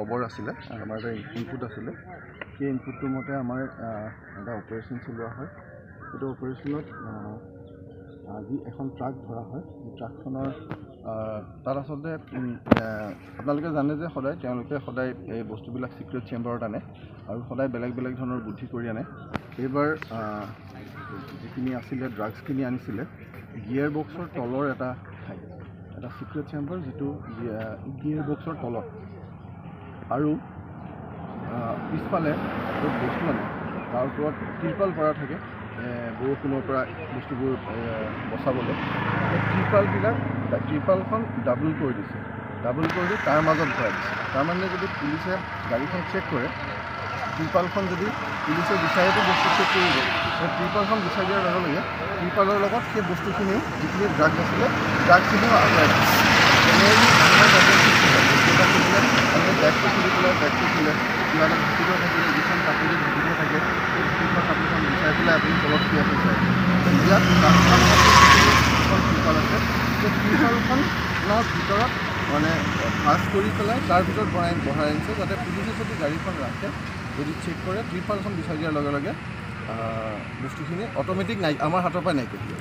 খবৰ আছিলে আমাৰ এটা ইনপুট আছিলে সেই ইনপুটটোৰ মতে আমাৰ এটা অপাৰেশ্যন চলোৱা হয় সেইটো অপাৰেশ্যনত আজি এখন ট্ৰাক ধৰা হয় ট্ৰাকখনৰ তাত আচলতে আপোনালোকে জানে যে তেওঁলোকে সদায় এই বস্তুবিলাক সিক্ৰেট চেম্বাৰত আনে আৰু সদায় বেলেগ বেলেগ ধৰণৰ বুদ্ধি কৰি আনে এইবাৰ যিখিনি আছিলে ড্ৰাগছখিনি আনিছিলে গিয়াৰ বক্সৰ তলৰ এটা সিক্ৰেট চেম্বাৰ যিটো গিয়াৰ বক্সৰ তলত আৰু পিছফালে য'ত বস্তু আনে তাৰ ওপৰত ত্ৰিপাল পৰা থাকে বৰষুণৰ পৰা বস্তুবোৰ বচাবলৈ ত্ৰিপালখন ডাবল কৰি দিছে ডাবল কৰি দি তাৰ মাজত ভৰাই দিছে তাৰমানে যদি পুলিচে গাড়ীখন চেক কৰে ত্ৰিপালখন যদি পুলিচে বিচাৰিটো বস্তু চেক কৰিব সেই ত্ৰিপালখন বিচাৰি দিয়াৰ লগে লগে ত্ৰিপালৰ লগত সেই বস্তুখিনি যিখিনি ড্ৰাগছ আছিলে ড্ৰাগছখিনিও আঁতৰাই দিছে বেগটো খুলি পেলাই বেগটো খোলে কিবা এটা ভিডিঅ' থাকিলে যিখন কাপোৰে ভিডিঅ' থাকে সেই সেইখন কাপোৰখন বিচাৰি পেলাই আপুনি তলত দিয়া থৈছে ইয়াত এখন ত্ৰিপাল আছে সেই ত্ৰিপালখনৰ ভিতৰত মানে ভাজ কৰি পেলাই তাৰ ভিতৰত বঢ়াই আনিছে যাতে পুলিচে যদি গাড়ীখন ৰাখে যদি চেক কৰে ত্ৰিপালখন বিচাৰি দিয়াৰ লগে লগে বস্তুখিনি অট'মেটিক আমাৰ হাতৰ পৰা নাইকিয়া দিয়ে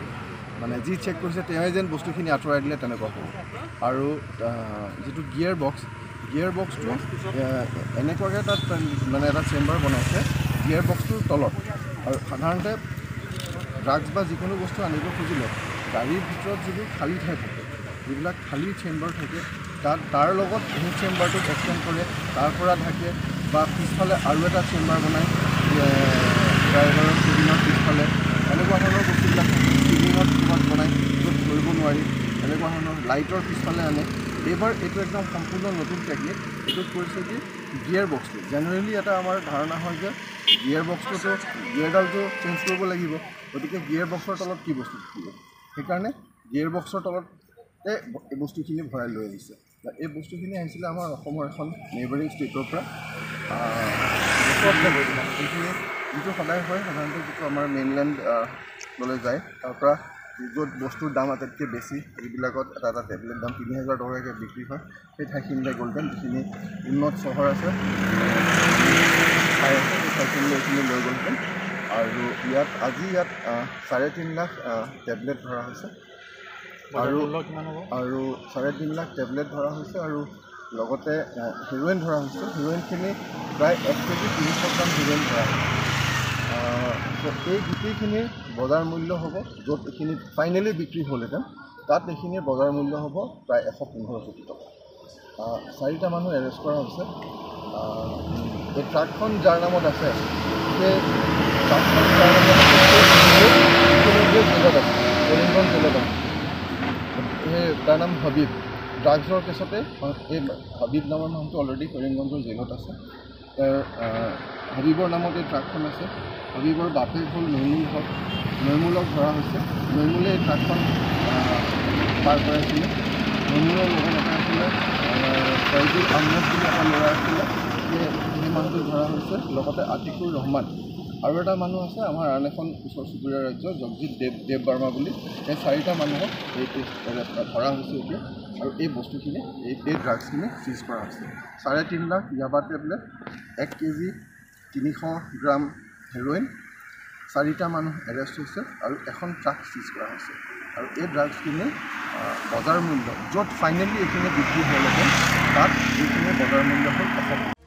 মানে যি চেক কৰিছে তেওঁৱে যেন বস্তুখিনি আঁতৰাই দিলে তেনেকুৱা হ'ব আৰু যিটো গিয়াৰ বক্সটো এনেকুৱাকৈ তাত মানে এটা চেম্বাৰ বনাইছে গিয়াৰ বক্সটোৰ তলত আৰু সাধাৰণতে ড্ৰাগছ বা যিকোনো বস্তু আনিব খুজিলে গাড়ীৰ ভিতৰত যিবোৰ খালী ঠাই থাকে যিবিলাক খালী চেম্বাৰ থাকে তাৰ লগত সেই চেম্বাৰটোক এক্সটেণ্ড কৰে তাৰ পৰা ঢাকে বা পিছফালে আৰু এটা চেম্বাৰ বনায় ড্ৰাইভাৰৰ কেবিনৰ পিছফালে এনেকুৱা ধৰণৰ বস্তুবিলাক কেবিনত ক'ৰবাত বনায় য'ত ধৰিব নোৱাৰি এনেকুৱা ধৰণৰ লাইটৰ পিছফালে আনে এইবাৰ এইটো একদম সম্পূৰ্ণ নতুন টেকনিক এইটোত কৰিছে কি গিয়াৰ বক্সটো জেনেৰেলি এটা আমাৰ ধাৰণা হয় যে গিয়াৰ বক্সটোতো গিয়াৰডালটো চেঞ্জ কৰিব লাগিব গতিকে গিয়াৰ বক্সৰ তলত কি বস্তু থাকিব সেইকাৰণে গিয়াৰ বক্সৰ তলতে এই বস্তুখিনি ভৰাই লৈ আহিছে এই বস্তুখিনি আহিছিলে আমাৰ অসমৰ এখন নেইবাৰিং ষ্টেটৰ পৰা এইখিনি যিটো সদায় হয় সাধাৰণতে যিটো আমাৰ মেইনলেণ্ডলৈ যায় তাৰ পৰা য'ত বস্তুৰ দাম আটাইতকৈ বেছি এইবিলাকত এটা টেবলেট দাম ৩,০০০ টকাকৈ বিক্ৰী হয় সেই ঠাইখিনিলৈ গ'লহেঁতেন যিখিনি উন্নত চহৰ আছে ঠাই আছে সেই ঠাইখিনিলৈ এইখিনি লৈ গ'লহেঁতেন আৰু আজি ইয়াত ৩.৫ লাখ টেবলেট ধৰা হৈছে আৰু ৩.৫ লাখ টেবলেট ধৰা হৈছে আৰু লগতে হেৰ'ইন ধৰা হৈছে হেৰ'ইনখিনি প্ৰায় 1 কেজি ৩০০ গ্ৰাম হেৰ'ইন ধৰা হৈছে এই গোটেইখিনিৰ বজাৰ মূল্য হ'ব য'ত এইখিনি ফাইনেলি বিক্ৰী হ'লহেঁতেন তাত এইখিনিৰ বজাৰ মূল্য হ'ব প্ৰায় ১১৫ কোটি টকা 4টা মানুহ এৰেষ্ট কৰা হৈছে এই ট্ৰাকখন যাৰ নামত আছে সেই ট্ৰাকখন যাৰ নামত জেলত আছে কৰিমগঞ্জ জেলত আছে সেই তাৰ নাম হাবিব ড্ৰাগছৰ কেছতে এই হাবিব নামৰ মানুহটো অলৰেডি কৰিমগঞ্জৰ জেলত আছে হাবিবৰ নামত এই ট্ৰাকখন আছে হাবিবৰ বাপেক হ'ল নৈমুলক ধৰা হৈছে নৈমুলে এই ট্ৰাকখন পাৰ কৰাইছিলে নৈমুলৰ লগত এটা আছিলে ফয়জুল আহমেদ বুলি এটা ল'ৰা আছিলে সেই মানুহটো ধৰা হৈছে লগতে আতিকুৰ ৰহমান আৰু এটা মানুহ আছে আমাৰ আন এখন ওচৰ চুবুৰীয়া ৰাজ্য জগজিৎ দেৱ বাৰ্মা বুলি এই 4টা মানুহক এই ধৰা হৈছে এতিয়া আৰু এই বস্তুখিনি এই ড্ৰাগছখিনি চিজ কৰা হৈছে ৩.৫ লাখ ইয়াবা টেবলেট 1 কেজি ৩০০ গ্ৰাম হেৰ'ইন 4টা মানুহ এৰেষ্ট হৈছে আৰু এখন ট্ৰাক চিজ কৰা হৈছে আৰু এই ড্ৰাগছখিনি বজাৰ মূল্য য'ত ফাইনেলি এইখিনি বিক্ৰী হ'লহেঁতেন তাত এইখিনি বজাৰ মূল্য হ'ল ১